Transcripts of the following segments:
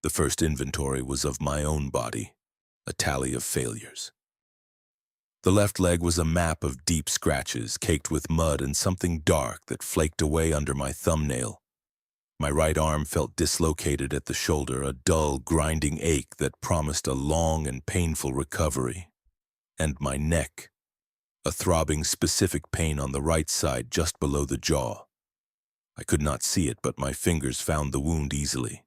The first inventory was of my own body, a tally of failures. The left leg was a map of deep scratches, caked with mud and something dark that flaked away under my thumbnail. My right arm felt dislocated at the shoulder, a dull, grinding ache that promised a long and painful recovery. And my neck, a throbbing, specific pain on the right side just below the jaw. I could not see it, but my fingers found the wound easily.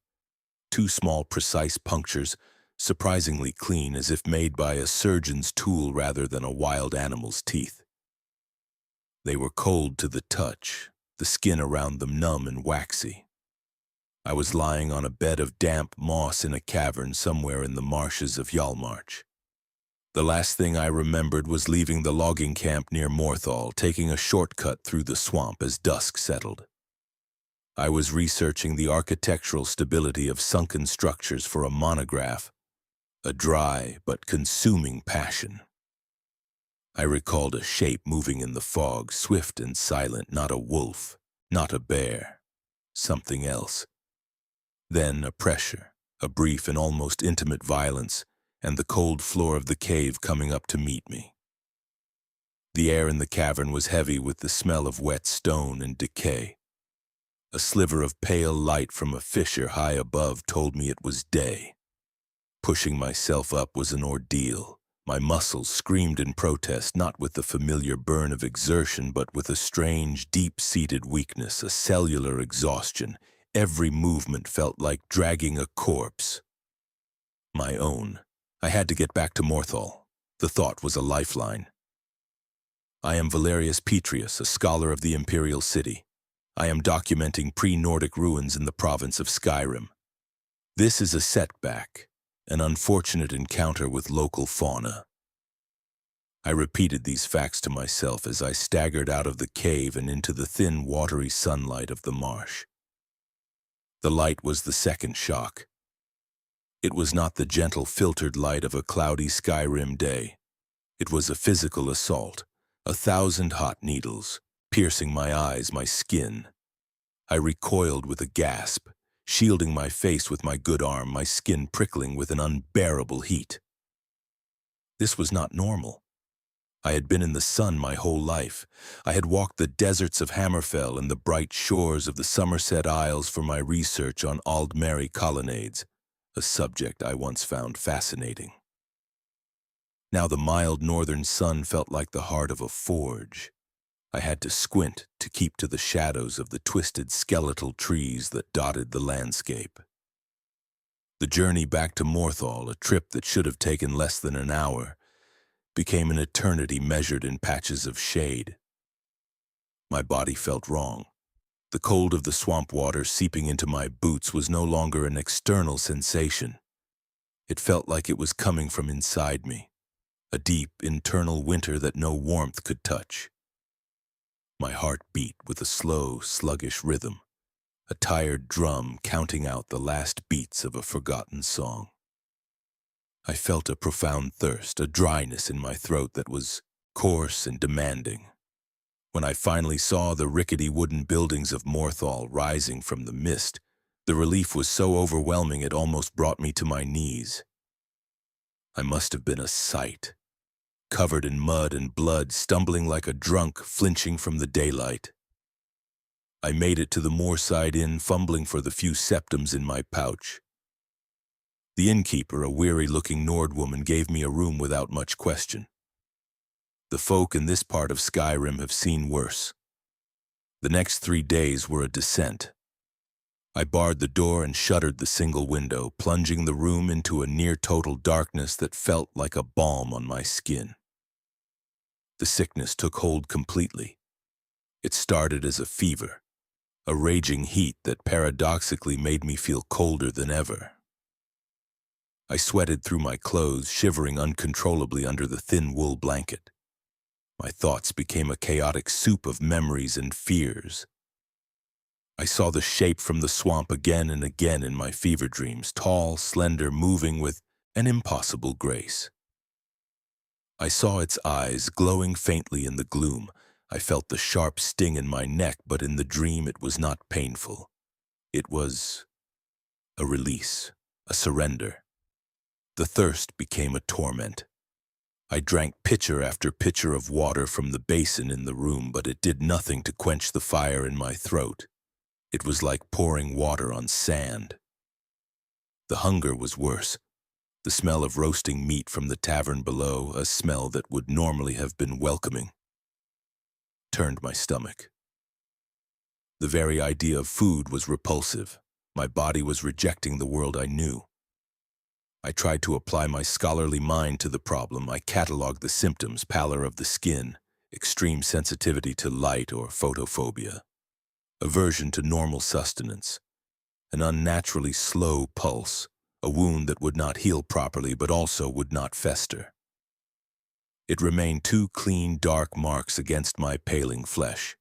Two small, precise punctures, surprisingly clean, as if made by a surgeon's tool rather than a wild animal's teeth. They were cold to the touch, the skin around them numb and waxy. I was lying on a bed of damp moss in a cavern somewhere in the marshes of Hjalmarch. The last thing I remembered was leaving the logging camp near Morthal, taking a shortcut through the swamp as dusk settled. I was researching the architectural stability of sunken structures for a monograph, a dry but consuming passion. I recalled a shape moving in the fog, swift and silent, not a wolf, not a bear, something else. Then a pressure, a brief and almost intimate violence, and the cold floor of the cave coming up to meet me. The air in the cavern was heavy with the smell of wet stone and decay. A sliver of pale light from a fissure high above told me it was day. Pushing myself up was an ordeal. My muscles screamed in protest, not with the familiar burn of exertion, but with a strange, deep-seated weakness, a cellular exhaustion. Every movement felt like dragging a corpse. My own. I had to get back to Morthal. The thought was a lifeline. I am Valerius Petrius, a scholar of the Imperial City. I am documenting pre-Nordic ruins in the province of Skyrim. This is a setback, an unfortunate encounter with local fauna. I repeated these facts to myself as I staggered out of the cave and into the thin, watery sunlight of the marsh. The light was the second shock. It was not the gentle, filtered light of a cloudy Skyrim day. It was a physical assault, 1,000 hot needles, piercing my eyes, my skin. I recoiled with a gasp, shielding my face with my good arm, my skin prickling with an unbearable heat. This was not normal. I had been in the sun my whole life. I had walked the deserts of Hammerfell and the bright shores of the Somerset Isles for my research on Aldmeri colonnades, a subject I once found fascinating. Now the mild northern sun felt like the heart of a forge. I had to squint to keep to the shadows of the twisted skeletal trees that dotted the landscape. The journey back to Morthal, a trip that should have taken less than an hour, became an eternity measured in patches of shade. My body felt wrong. The cold of the swamp water seeping into my boots was no longer an external sensation. It felt like it was coming from inside me, a deep internal winter that no warmth could touch. My heart beat with a slow, sluggish rhythm, a tired drum counting out the last beats of a forgotten song. I felt a profound thirst, a dryness in my throat that was coarse and demanding. When I finally saw the rickety wooden buildings of Morthal rising from the mist, the relief was so overwhelming it almost brought me to my knees. I must have been a sight, covered in mud and blood, stumbling like a drunk, flinching from the daylight. I made it to the moorside inn, fumbling for the few septims in my pouch. The innkeeper, a weary-looking Nordwoman, gave me a room without much question. The folk in this part of Skyrim have seen worse. The next 3 days were a descent. I barred the door and shuttered the single window, plunging the room into a near-total darkness that felt like a balm on my skin. The sickness took hold completely. It started as a fever, a raging heat that paradoxically made me feel colder than ever. I sweated through my clothes, shivering uncontrollably under the thin wool blanket. My thoughts became a chaotic soup of memories and fears. I saw the shape from the swamp again and again in my fever dreams, tall, slender, moving with an impossible grace. I saw its eyes glowing faintly in the gloom. I felt the sharp sting in my neck, but in the dream it was not painful. It was a release, a surrender. The thirst became a torment. I drank pitcher after pitcher of water from the basin in the room, but it did nothing to quench the fire in my throat. It was like pouring water on sand. The hunger was worse. The smell of roasting meat from the tavern below, a smell that would normally have been welcoming, turned my stomach. The very idea of food was repulsive. My body was rejecting the world I knew. I tried to apply my scholarly mind to the problem. I cataloged the symptoms: pallor of the skin, extreme sensitivity to light or photophobia, aversion to normal sustenance, an unnaturally slow pulse, a wound that would not heal properly but also would not fester. It remained two clean, dark marks against my paling flesh.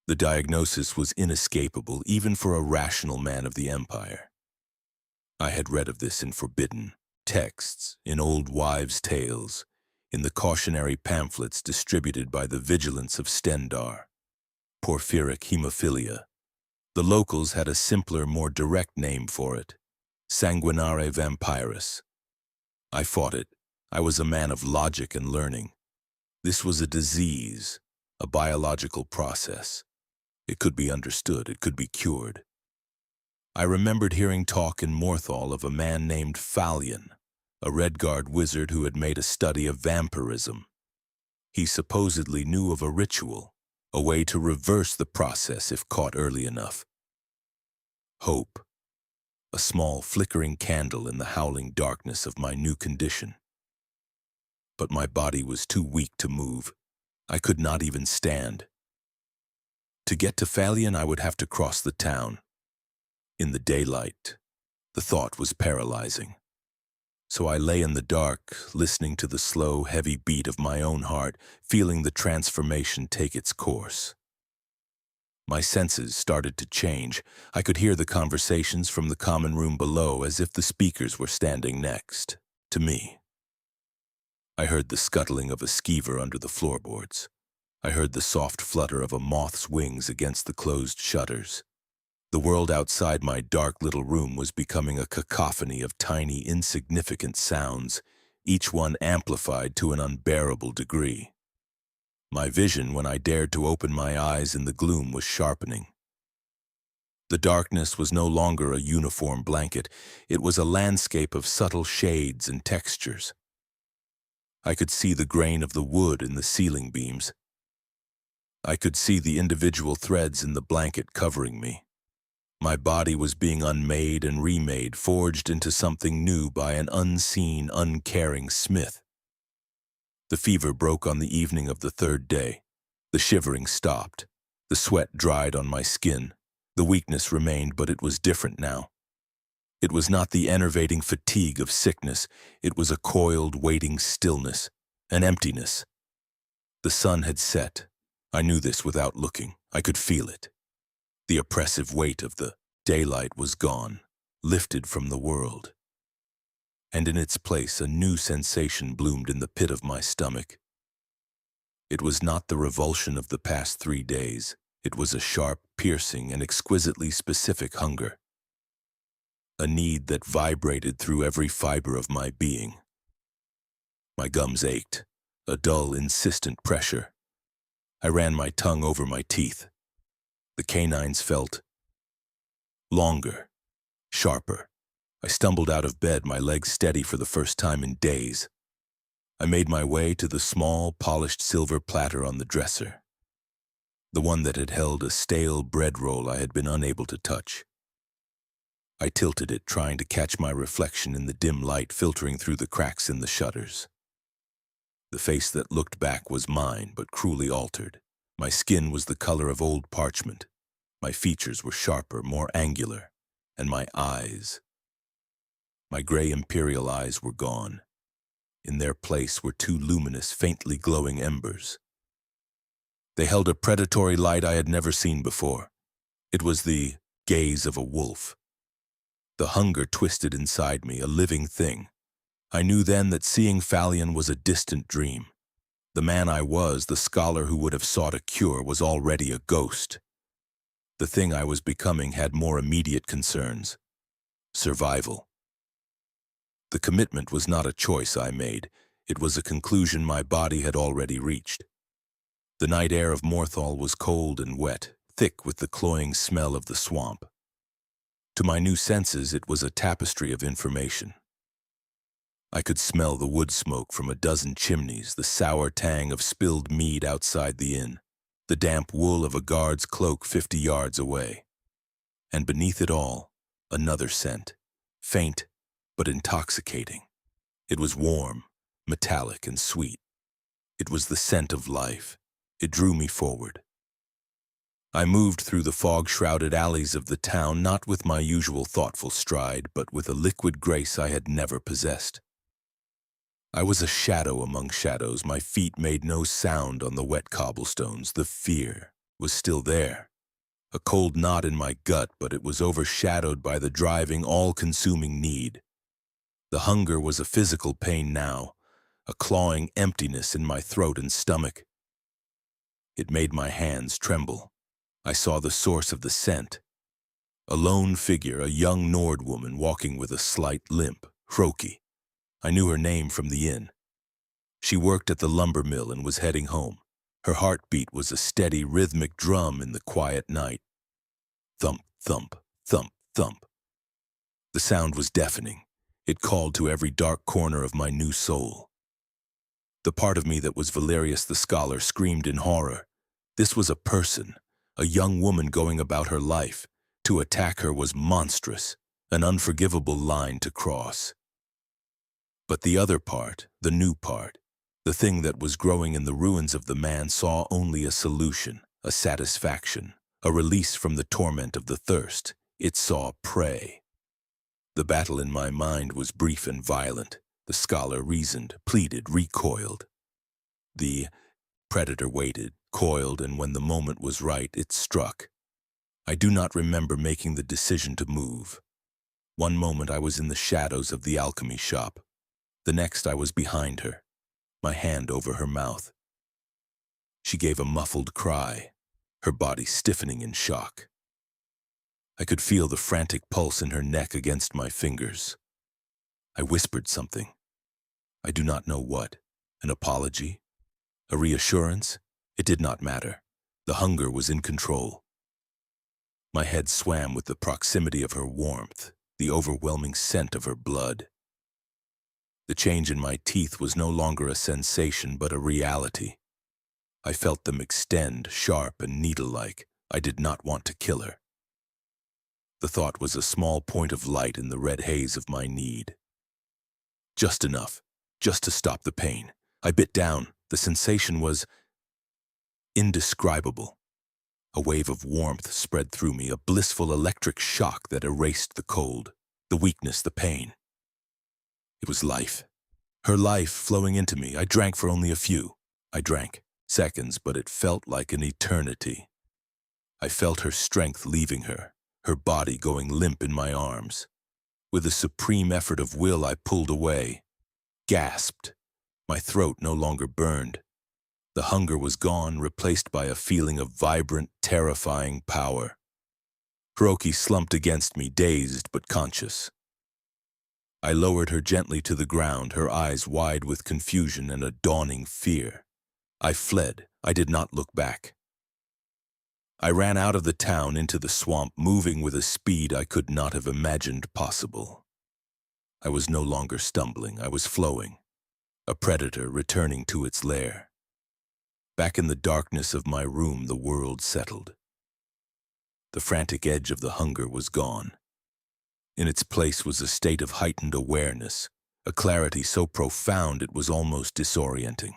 The diagnosis was inescapable, even for a rational man of the Empire. I had read of this in forbidden texts, in old wives' tales, in the cautionary pamphlets distributed by the Vigilance of Stendar. Porphyric hemophilia. The locals had a simpler, more direct name for it: sanguinare vampiris. I fought it. I was a man of logic and learning. This was a disease, a biological process. It could be understood, it could be cured. I remembered hearing talk in Morthal of a man named Phalion, a Redguard wizard who had made a study of vampirism. He supposedly knew of a ritual, a way to reverse the process if caught early enough. Hope, a small flickering candle in the howling darkness of my new condition. But my body was too weak to move. I could not even stand. To get to Phalion, I would have to cross the town. In the daylight, the thought was paralyzing. So I lay in the dark, listening to the slow, heavy beat of my own heart, feeling the transformation take its course. My senses started to change. I could hear the conversations from the common room below as if the speakers were standing next to me. I heard the scuttling of a skeever under the floorboards. I heard the soft flutter of a moth's wings against the closed shutters. The world outside my dark little room was becoming a cacophony of tiny, insignificant sounds, each one amplified to an unbearable degree. My vision, when I dared to open my eyes in the gloom, was sharpening. The darkness was no longer a uniform blanket. It was a landscape of subtle shades and textures. I could see the grain of the wood in the ceiling beams. I could see the individual threads in the blanket covering me. My body was being unmade and remade, forged into something new by an unseen, uncaring smith. The fever broke on the evening of the third day. The shivering stopped. The sweat dried on my skin. The weakness remained, but it was different now. It was not the enervating fatigue of sickness. It was a coiled, waiting stillness, an emptiness. The sun had set. I knew this without looking. I could feel it. The oppressive weight of the daylight was gone, lifted from the world. And in its place, a new sensation bloomed in the pit of my stomach. It was not the revulsion of the past 3 days. It was a sharp, piercing, and exquisitely specific hunger. A need that vibrated through every fiber of my being. My gums ached, a dull, insistent pressure. I ran my tongue over my teeth. The canines felt longer, sharper. I stumbled out of bed, my legs steady for the first time in days. I made my way to the small, polished silver platter on the dresser, the one that had held a stale bread roll I had been unable to touch. I tilted it, trying to catch my reflection in the dim light filtering through the cracks in the shutters. The face that looked back was mine, but cruelly altered. My skin was the color of old parchment. My features were sharper, more angular, and my eyes. My gray imperial eyes were gone. In their place were 2 luminous, faintly glowing embers. They held a predatory light I had never seen before. It was the gaze of a wolf. The hunger twisted inside me, a living thing. I knew then that seeing Phalion was a distant dream. The man I was, the scholar who would have sought a cure, was already a ghost. The thing I was becoming had more immediate concerns: survival, The commitment was not a choice I made. It was a conclusion my body had already reached. The night air of Morthal was cold and wet, thick with the cloying smell of the swamp. To my new senses, it was a tapestry of information. I could smell the wood smoke from a dozen chimneys, the sour tang of spilled mead outside the inn, the damp wool of a guard's cloak 50 yards away. And beneath it all, another scent, faint but intoxicating. It was warm, metallic, and sweet. It was the scent of life. It drew me forward. I moved through the fog-shrouded alleys of the town, not with my usual thoughtful stride, but with a liquid grace I had never possessed. I was a shadow among shadows. My feet made no sound on the wet cobblestones. The fear was still there. A cold knot in my gut, but it was overshadowed by the driving, all-consuming need. The hunger was a physical pain now, a clawing emptiness in my throat and stomach. It made my hands tremble. I saw the source of the scent. A lone figure, a young Nord woman walking with a slight limp, Hroki. I knew her name from the inn. She worked at the lumber mill and was heading home. Her heartbeat was a steady, rhythmic drum in the quiet night. Thump, thump, thump, thump. The sound was deafening. It called to every dark corner of my new soul. The part of me that was Valerius the Scholar screamed in horror. This was a person, a young woman going about her life. To attack her was monstrous, an unforgivable line to cross. But the other part, the new part, the thing that was growing in the ruins of the man, saw only a solution, a satisfaction, a release from the torment of the thirst. It saw prey. The battle in my mind was brief and violent. The scholar reasoned, pleaded, recoiled. The predator waited, coiled, and when the moment was right, it struck. I do not remember making the decision to move. One moment I was in the shadows of the alchemy shop. The next I was behind her, my hand over her mouth. She gave a muffled cry, her body stiffening in shock. I could feel the frantic pulse in her neck against my fingers. I whispered something. I do not know what. An apology? A reassurance? It did not matter. The hunger was in control. My head swam with the proximity of her warmth, the overwhelming scent of her blood. The change in my teeth was no longer a sensation, but a reality. I felt them extend, sharp and needle-like. I did not want to kill her. The thought was a small point of light in the red haze of my need. Just enough, just to stop the pain. I bit down. The sensation was indescribable. A wave of warmth spread through me, a blissful electric shock that erased the cold, the weakness, the pain. It was life. Her life flowing into me. I drank for only a few. I drank seconds, but it felt like an eternity. I felt her strength leaving her, her body going limp in my arms. With a supreme effort of will, I pulled away, gasped. My throat no longer burned. The hunger was gone, replaced by a feeling of vibrant, terrifying power. Hroki slumped against me, dazed but conscious. I lowered her gently to the ground, her eyes wide with confusion and a dawning fear. I fled. I did not look back. I ran out of the town into the swamp, moving with a speed I could not have imagined possible. I was no longer stumbling. I was flowing, a predator returning to its lair. Back in the darkness of my room, the world settled. The frantic edge of the hunger was gone. In its place was a state of heightened awareness, a clarity so profound it was almost disorienting.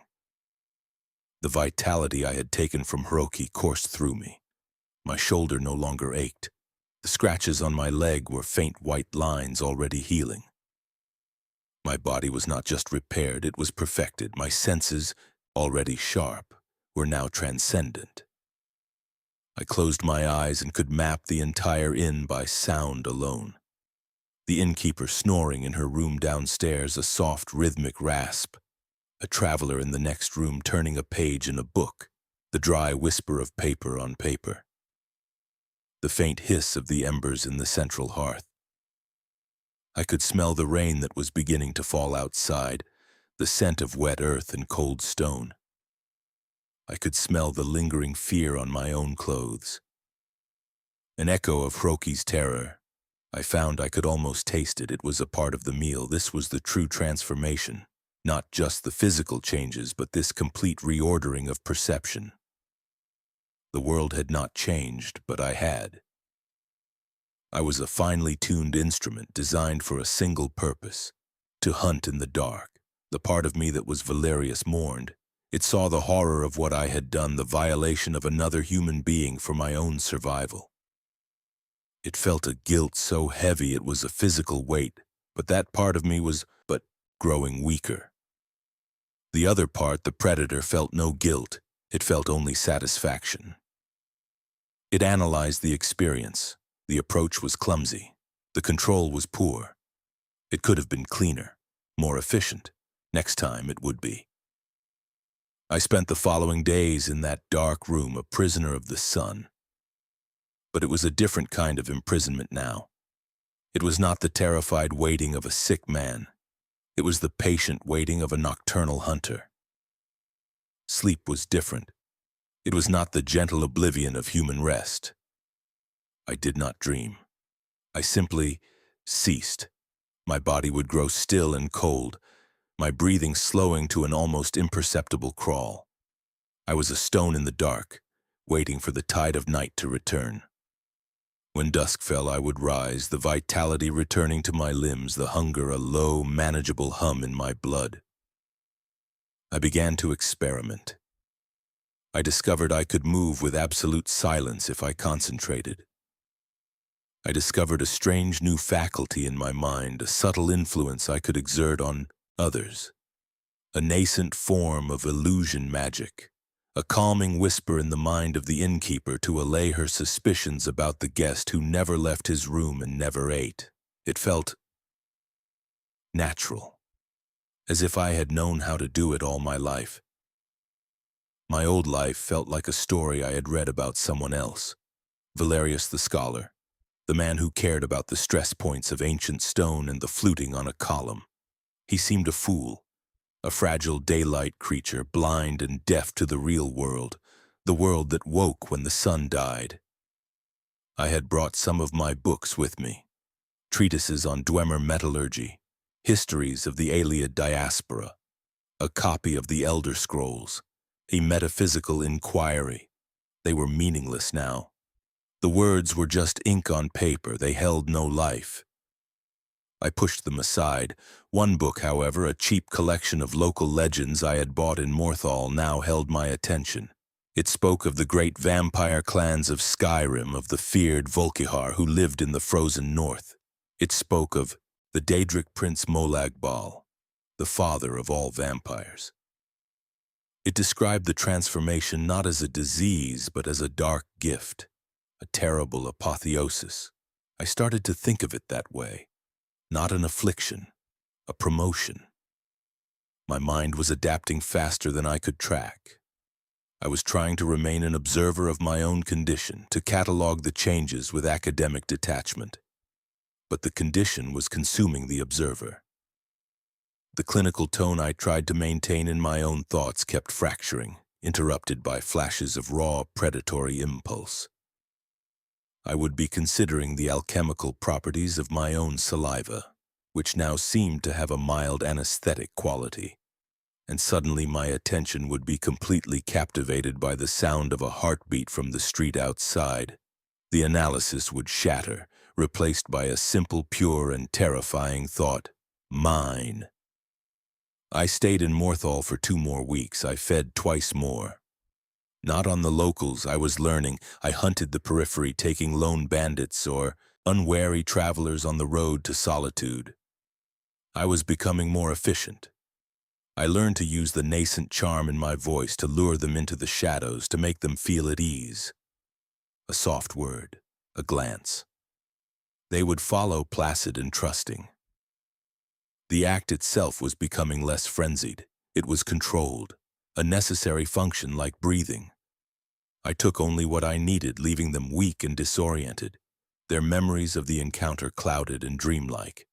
The vitality I had taken from Hroki coursed through me. My shoulder no longer ached. The scratches on my leg were faint white lines already healing. My body was not just repaired, it was perfected. My senses, already sharp, were now transcendent. I closed my eyes and could map the entire inn by sound alone. The innkeeper snoring in her room downstairs, a soft rhythmic rasp. A traveler in the next room turning a page in a book, the dry whisper of paper on paper. The faint hiss of the embers in the central hearth. I could smell the rain that was beginning to fall outside, the scent of wet earth and cold stone. I could smell the lingering fear on my own clothes. An echo of Hroki's terror. I found I could almost taste it. It was a part of the meal. This was the true transformation. Not just the physical changes, but this complete reordering of perception. The world had not changed, but I had. I was a finely tuned instrument designed for a single purpose, to hunt in the dark. The part of me that was Valerius mourned. It saw the horror of what I had done, the violation of another human being for my own survival. It felt a guilt so heavy it was a physical weight, but that part of me was but growing weaker. The other part, the predator, felt no guilt. It felt only satisfaction. It analyzed the experience. The approach was clumsy. The control was poor. It could have been cleaner, more efficient. Next time it would be. I spent the following days in that dark room, a prisoner of the sun. But it was a different kind of imprisonment now. It was not the terrified waiting of a sick man. It was the patient waiting of a nocturnal hunter. Sleep was different. It was not the gentle oblivion of human rest. I did not dream. I simply ceased. My body would grow still and cold, my breathing slowing to an almost imperceptible crawl. I was a stone in the dark, waiting for the tide of night to return. When dusk fell, I would rise, the vitality returning to my limbs, the hunger a low, manageable hum in my blood. I began to experiment. I discovered I could move with absolute silence if I concentrated. I discovered a strange new faculty in my mind, a subtle influence I could exert on others. A nascent form of illusion magic. A calming whisper in the mind of the innkeeper to allay her suspicions about the guest who never left his room and never ate. It felt natural, as if I had known how to do it all my life. My old life felt like a story I had read about someone else. Valerius the scholar, the man who cared about the stress points of ancient stone and the fluting on a column. He seemed a fool. A fragile daylight creature, blind and deaf to the real world, the world that woke when the sun died. I had brought some of my books with me, treatises on Dwemer metallurgy, histories of the Aeoliad diaspora, a copy of the Elder Scrolls, a metaphysical inquiry. They were meaningless now. The words were just ink on paper, they held no life. I pushed them aside. One book, however, a cheap collection of local legends I had bought in Morthal, now held my attention. It spoke of the great vampire clans of Skyrim, of the feared Volkihar who lived in the frozen north. It spoke of the Daedric prince Molagbal, the father of all vampires. It described the transformation not as a disease, but as a dark gift, a terrible apotheosis. I started to think of it that way. Not an affliction, a promotion. My mind was adapting faster than I could track. I was trying to remain an observer of my own condition, to catalog the changes with academic detachment. But the condition was consuming the observer. The clinical tone I tried to maintain in my own thoughts kept fracturing, interrupted by flashes of raw, predatory impulse. I would be considering the alchemical properties of my own saliva, which now seemed to have a mild anesthetic quality, and suddenly my attention would be completely captivated by the sound of a heartbeat from the street outside. The analysis would shatter, replaced by a simple, pure, and terrifying thought: mine. I stayed in Morthal for 2 more weeks. I fed twice more. Not on the locals, I was learning. I hunted the periphery, taking lone bandits or unwary travelers on the road to solitude. I was becoming more efficient. I learned to use the nascent charm in my voice to lure them into the shadows, to make them feel at ease. A soft word, a glance. They would follow, placid and trusting. The act itself was becoming less frenzied. It was controlled, a necessary function like breathing. I took only what I needed, leaving them weak and disoriented, their memories of the encounter clouded and dreamlike.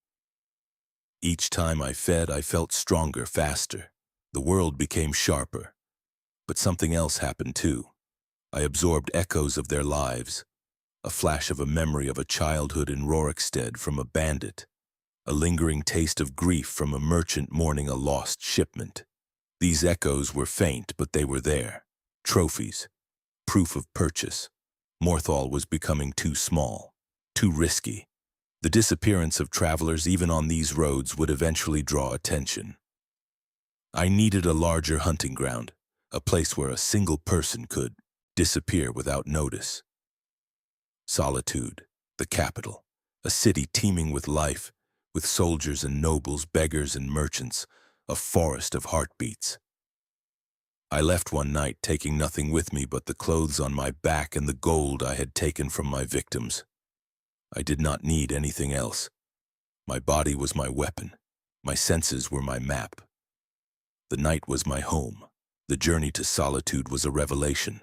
Each time I fed, I felt stronger, faster. The world became sharper. But something else happened too. I absorbed echoes of their lives, a flash of a memory of a childhood in Rorikstead from a bandit, a lingering taste of grief from a merchant mourning a lost shipment. These echoes were faint, but they were there. Trophies, proof of purchase. Morthal was becoming too small, too risky. The disappearance of travelers even on these roads would eventually draw attention. I needed a larger hunting ground, a place where a single person could disappear without notice. Solitude, the capital, a city teeming with life, with soldiers and nobles, beggars and merchants, a forest of heartbeats. I left one night taking nothing with me but the clothes on my back and the gold I had taken from my victims. I did not need anything else. My body was my weapon. My senses were my map. The night was my home. The journey to solitude was a revelation.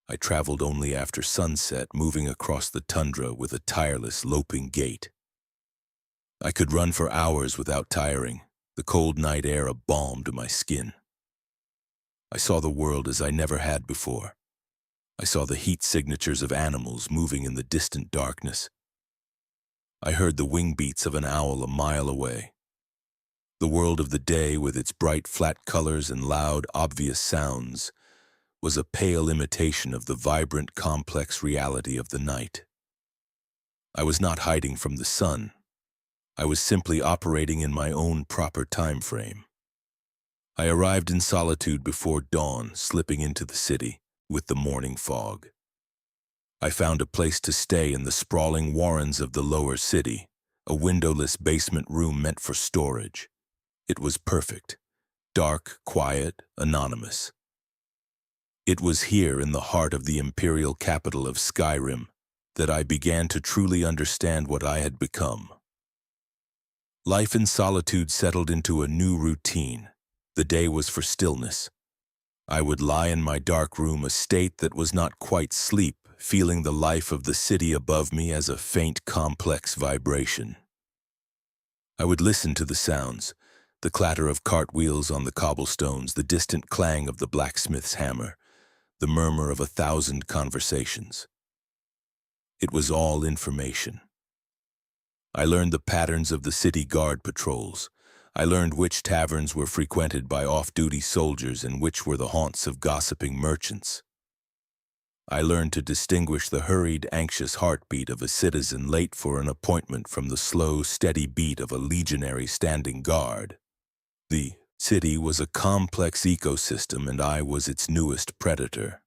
I traveled only after sunset, moving across the tundra with a tireless, loping gait. I could run for hours without tiring, the cold night air a balm to my skin. I saw the world as I never had before. I saw the heat signatures of animals moving in the distant darkness. I heard the wing beats of an owl a mile away. The world of the day, with its bright, flat colors and loud, obvious sounds, was a pale imitation of the vibrant, complex reality of the night. I was not hiding from the sun. I was simply operating in my own proper time frame. I arrived in solitude before dawn, slipping into the city with the morning fog. I found a place to stay in the sprawling warrens of the lower city, a windowless basement room meant for storage. It was perfect, dark, quiet, anonymous. It was here in the heart of the imperial capital of Skyrim that I began to truly understand what I had become. Life in solitude settled into a new routine. The day was for stillness. I would lie in my dark room, a state that was not quite sleep, feeling the life of the city above me as a faint, complex vibration. I would listen to the sounds, the clatter of cartwheels on the cobblestones, the distant clang of the blacksmith's hammer, the murmur of 1,000 conversations. It was all information. I learned the patterns of the city guard patrols. I learned which taverns were frequented by off-duty soldiers and which were the haunts of gossiping merchants. I learned to distinguish the hurried, anxious heartbeat of a citizen late for an appointment from the slow, steady beat of a legionary standing guard. The city was a complex ecosystem, and I was its newest predator.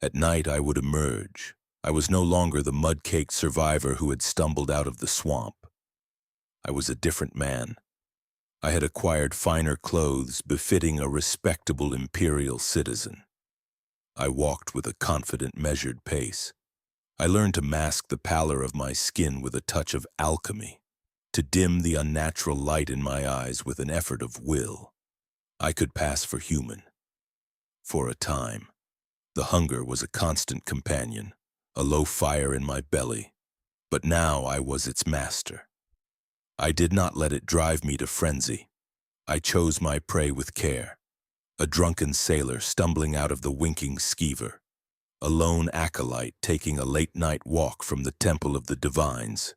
At night I would emerge. I was no longer the mud-caked survivor who had stumbled out of the swamp. I was a different man. I had acquired finer clothes befitting a respectable imperial citizen. I walked with a confident, measured pace. I learned to mask the pallor of my skin with a touch of alchemy, to dim the unnatural light in my eyes with an effort of will. I could pass for human. For a time, the hunger was a constant companion, a low fire in my belly, but now I was its master. I did not let it drive me to frenzy. I chose my prey with care. A drunken sailor stumbling out of the winking skeever, a lone acolyte taking a late-night walk from the Temple of the Divines.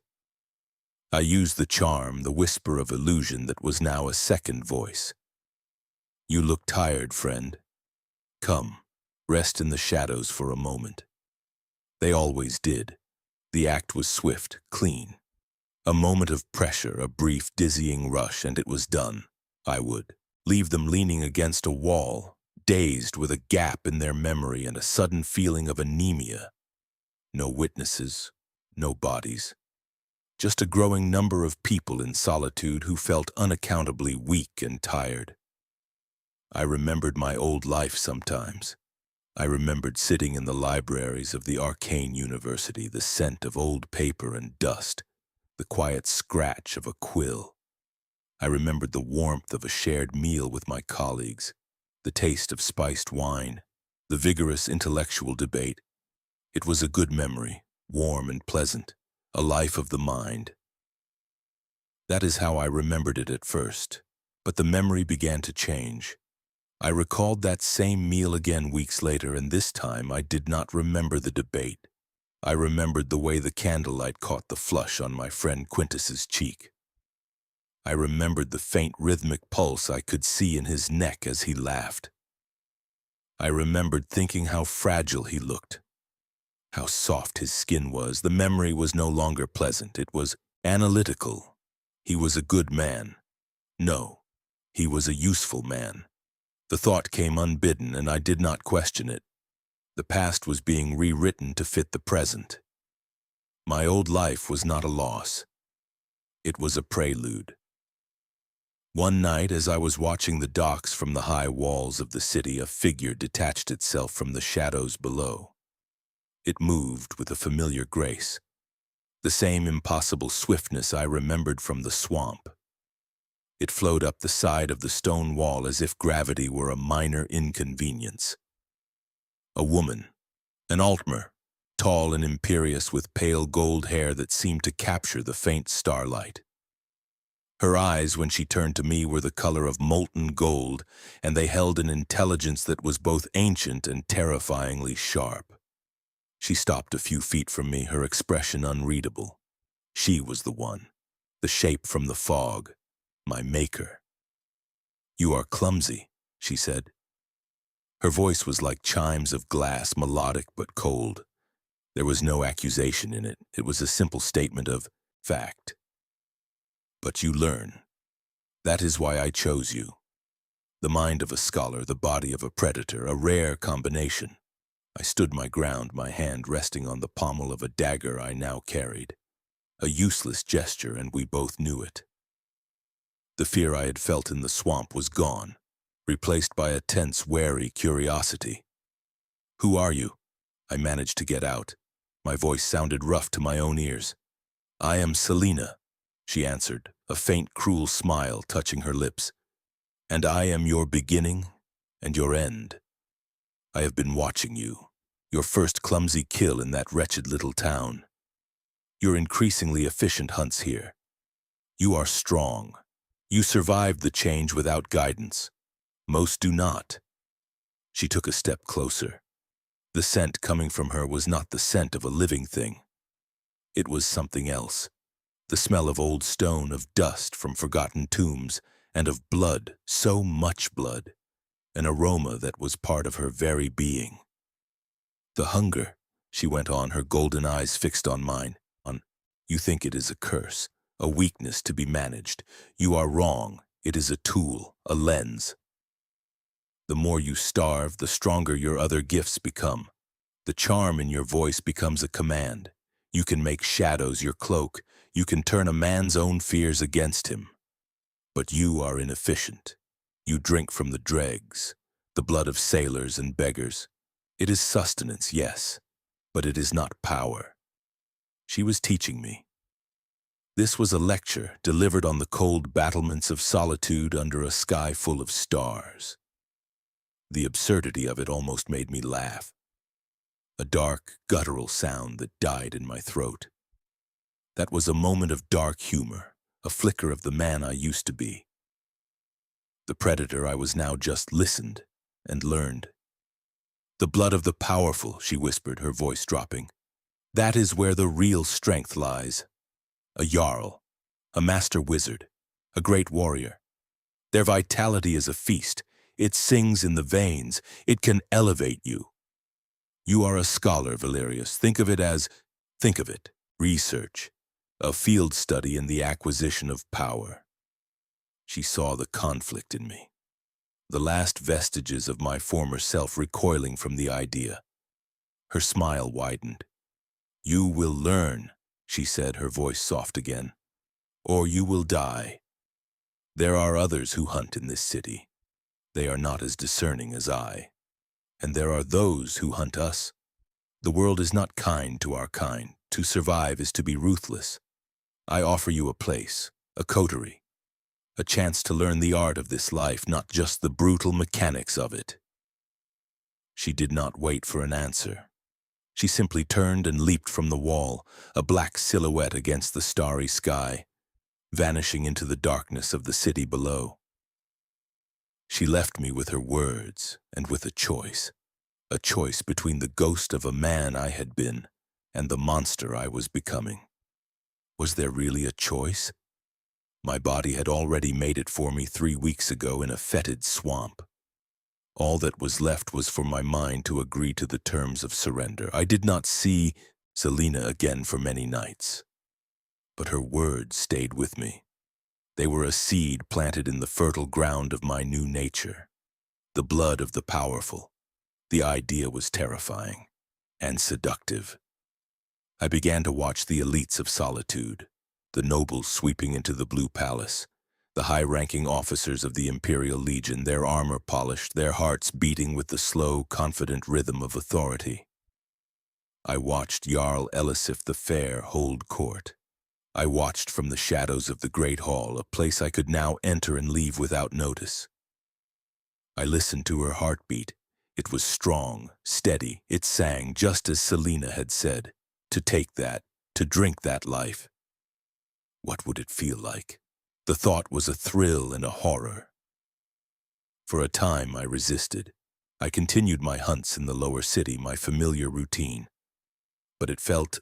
I used the charm, the whisper of illusion that was now a second voice. You look tired, friend. Come, rest in the shadows for a moment. They always did. The act was swift, clean. A moment of pressure, a brief, dizzying rush, and it was done. I would leave them leaning against a wall, dazed with a gap in their memory and a sudden feeling of anemia. No witnesses, no bodies. Just a growing number of people in solitude who felt unaccountably weak and tired. I remembered my old life sometimes. I remembered sitting in the libraries of the arcane university, the scent of old paper and dust, the quiet scratch of a quill. I remembered the warmth of a shared meal with my colleagues, the taste of spiced wine, the vigorous intellectual debate. It was a good memory, warm and pleasant, a life of the mind. That is how I remembered it at first, but the memory began to change. I recalled that same meal again weeks later, and this time I did not remember the debate. I remembered the way the candlelight caught the flush on my friend Quintus's cheek. I remembered the faint rhythmic pulse I could see in his neck as he laughed. I remembered thinking how fragile he looked, how soft his skin was. The memory was no longer pleasant. It was analytical. He was a good man. No, he was a useful man. The thought came unbidden, and I did not question it. The past was being rewritten to fit the present. My old life was not a loss. It was a prelude. One night, as I was watching the docks from the high walls of the city, a figure detached itself from the shadows below. It moved with a familiar grace, the same impossible swiftness I remembered from the swamp. It flowed up the side of the stone wall as if gravity were a minor inconvenience. A woman, an Altmer, tall and imperious with pale gold hair that seemed to capture the faint starlight. Her eyes, when she turned to me, were the color of molten gold, and they held an intelligence that was both ancient and terrifyingly sharp. She stopped a few feet from me, her expression unreadable. She was the one, the shape from the fog, my maker. "You are clumsy," she said. Her voice was like chimes of glass, melodic but cold. There was no accusation in it. It was a simple statement of fact. "But you learn. That is why I chose you. The mind of a scholar, the body of a predator, a rare combination." I stood my ground, my hand resting on the pommel of a dagger I now carried. A useless gesture, and we both knew it. The fear I had felt in the swamp was gone, replaced by a tense, wary curiosity. "Who are you?" I managed to get out. My voice sounded rough to my own ears. "I am Selena," she answered, a faint, cruel smile touching her lips. "And I am your beginning and your end. I have been watching you, your first clumsy kill in that wretched little town. Your increasingly efficient hunts here. You are strong. You survived the change without guidance. Most do not." She took a step closer. The scent coming from her was not the scent of a living thing. It was something else. The smell of old stone, of dust from forgotten tombs, and of blood, so much blood. An aroma that was part of her very being. "The hunger," she went on, her golden eyes fixed on mine. "You think it is a curse, a weakness to be managed. You are wrong. It is a tool, a lens. The more you starve, the stronger your other gifts become. The charm in your voice becomes a command. You can make shadows your cloak. You can turn a man's own fears against him. But you are inefficient. You drink from the dregs, the blood of sailors and beggars. It is sustenance, yes, but it is not power." She was teaching me. This was a lecture delivered on the cold battlements of solitude under a sky full of stars. The absurdity of it almost made me laugh. A dark, guttural sound that died in my throat. That was a moment of dark humor, a flicker of the man I used to be. The predator I was now just listened and learned. "The blood of the powerful," she whispered, her voice dropping. "That is where the real strength lies. A Jarl, a master wizard, a great warrior. Their vitality is a feast. It sings in the veins. It can elevate you. You are a scholar, Valerius. Think of it, research, a field study in the acquisition of power." She saw the conflict in me, the last vestiges of my former self recoiling from the idea. Her smile widened. "You will learn," she said, her voice soft again, "or you will die. There are others who hunt in this city. They are not as discerning as I. And there are those who hunt us. The world is not kind to our kind. To survive is to be ruthless. I offer you a place, a coterie, a chance to learn the art of this life, not just the brutal mechanics of it." She did not wait for an answer. She simply turned and leaped from the wall, a black silhouette against the starry sky. vanishing into the darkness of the city below. She left me with her words and with a choice between the ghost of a man I had been and the monster I was becoming. Was there really a choice? My body had already made it for me 3 weeks ago in a fetid swamp. All that was left was for my mind to agree to the terms of surrender. I did not see Selina again for many nights, but her words stayed with me. They were a seed planted in the fertile ground of my new nature, the blood of the powerful. The idea was terrifying and seductive. I began to watch the elites of solitude, the nobles sweeping into the Blue Palace, the high-ranking officers of the Imperial Legion, their armor polished, their hearts beating with the slow, confident rhythm of authority. I watched Jarl Elisif the Fair hold court. I watched from the shadows of the Great Hall, a place I could now enter and leave without notice. I listened to her heartbeat. It was strong, steady. It sang just as Selina had said, to take that, to drink that life. What would it feel like? The thought was a thrill and a horror. For a time I resisted. I continued my hunts in the lower city, my familiar routine. But it felt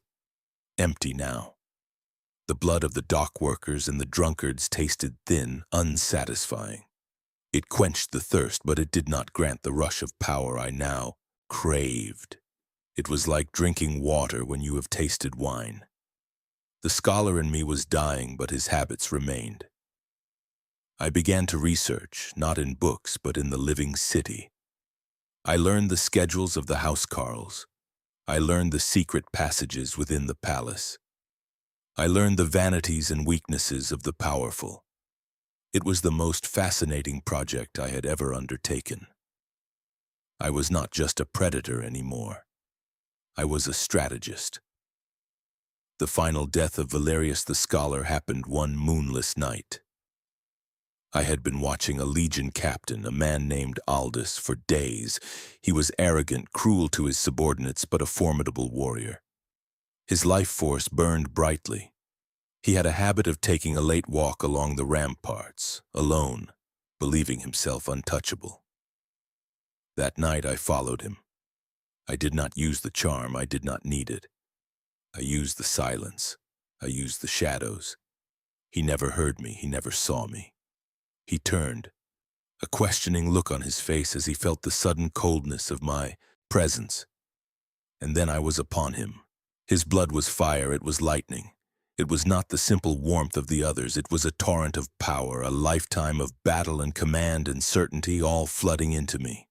empty now. The blood of the dock workers and the drunkards tasted thin, unsatisfying. It quenched the thirst, but it did not grant the rush of power I now craved. It was like drinking water when you have tasted wine. The scholar in me was dying, but his habits remained. I began to research, not in books, but in the living city. I learned the schedules of the housecarls. I learned the secret passages within the palace. I learned the vanities and weaknesses of the powerful. It was the most fascinating project I had ever undertaken. I was not just a predator anymore. I was a strategist. The final death of Valerius the Scholar happened one moonless night. I had been watching a legion captain, a man named Aldous, for days. He was arrogant, cruel to his subordinates, but a formidable warrior. His life force burned brightly. He had a habit of taking a late walk along the ramparts, alone, believing himself untouchable. That night I followed him. I did not use the charm, I did not need it. I used the silence. I used the shadows. He never heard me, he never saw me. He turned, a questioning look on his face as he felt the sudden coldness of my presence. And then I was upon him. His blood was fire, it was lightning. It was not the simple warmth of the others, it was a torrent of power, a lifetime of battle and command and certainty all flooding into me.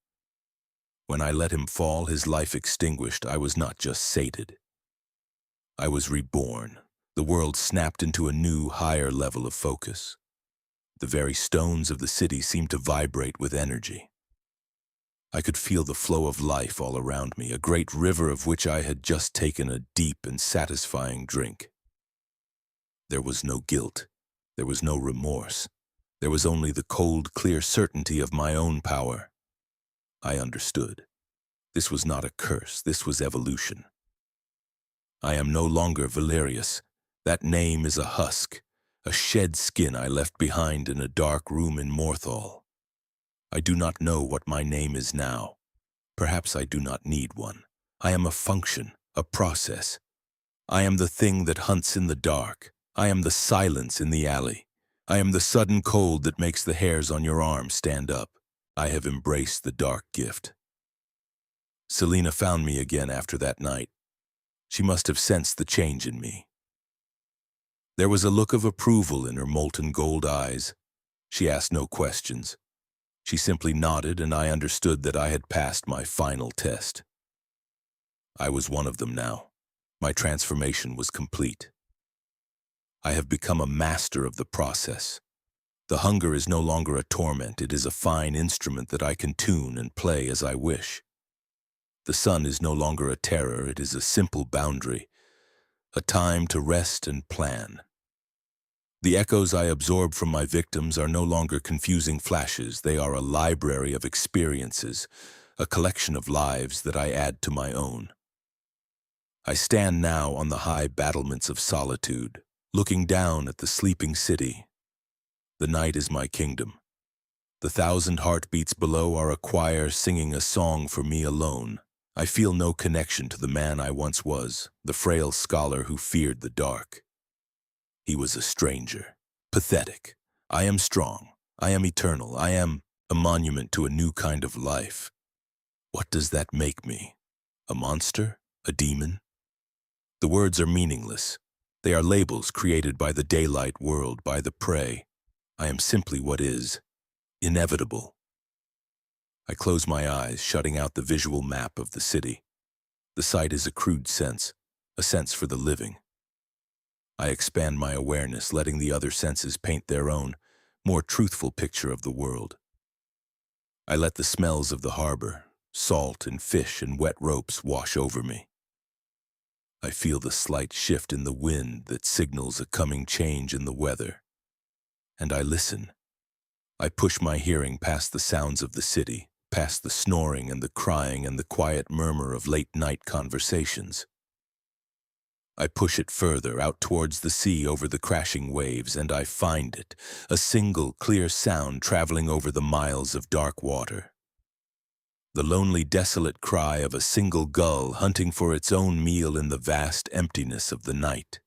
When I let him fall, his life extinguished, I was not just sated. I was reborn. The world snapped into a new, higher level of focus. The very stones of the city seemed to vibrate with energy. I could feel the flow of life all around me, a great river of which I had just taken a deep and satisfying drink. There was no guilt. There was no remorse. There was only the cold, clear certainty of my own power. I understood. This was not a curse. This was evolution. I am no longer Valerius. That name is a husk, a shed skin I left behind in a dark room in Morthal. I do not know what my name is now. Perhaps I do not need one. I am a function, a process. I am the thing that hunts in the dark. I am the silence in the alley. I am the sudden cold that makes the hairs on your arm stand up. I have embraced the dark gift. Selina found me again after that night. She must have sensed the change in me. There was a look of approval in her molten gold eyes. She asked no questions. She simply nodded, and I understood that I had passed my final test. I was one of them now. My transformation was complete. I have become a master of the process. The hunger is no longer a torment, it is a fine instrument that I can tune and play as I wish. The sun is no longer a terror, it is a simple boundary, a time to rest and plan. The echoes I absorb from my victims are no longer confusing flashes, they are a library of experiences, a collection of lives that I add to my own. I stand now on the high battlements of solitude, looking down at the sleeping city. The night is my kingdom. The 1,000 heartbeats below are a choir singing a song for me alone. I feel no connection to the man I once was, the frail scholar who feared the dark. He was a stranger, pathetic. I am strong. I am eternal. I am a monument to a new kind of life. What does that make me? A monster? A demon? The words are meaningless. They are labels created by the daylight world, by the prey. I am simply what is, inevitable. I close my eyes, shutting out the visual map of the city. The sight is a crude sense, a sense for the living. I expand my awareness, letting the other senses paint their own, more truthful picture of the world. I let the smells of the harbor, salt and fish and wet ropes wash over me. I feel the slight shift in the wind that signals a coming change in the weather. And I listen. I push my hearing past the sounds of the city, past the snoring and the crying and the quiet murmur of late-night conversations. I push it further, out towards the sea over the crashing waves, and I find it, a single clear sound traveling over the miles of dark water. The lonely, desolate cry of a single gull hunting for its own meal in the vast emptiness of the night.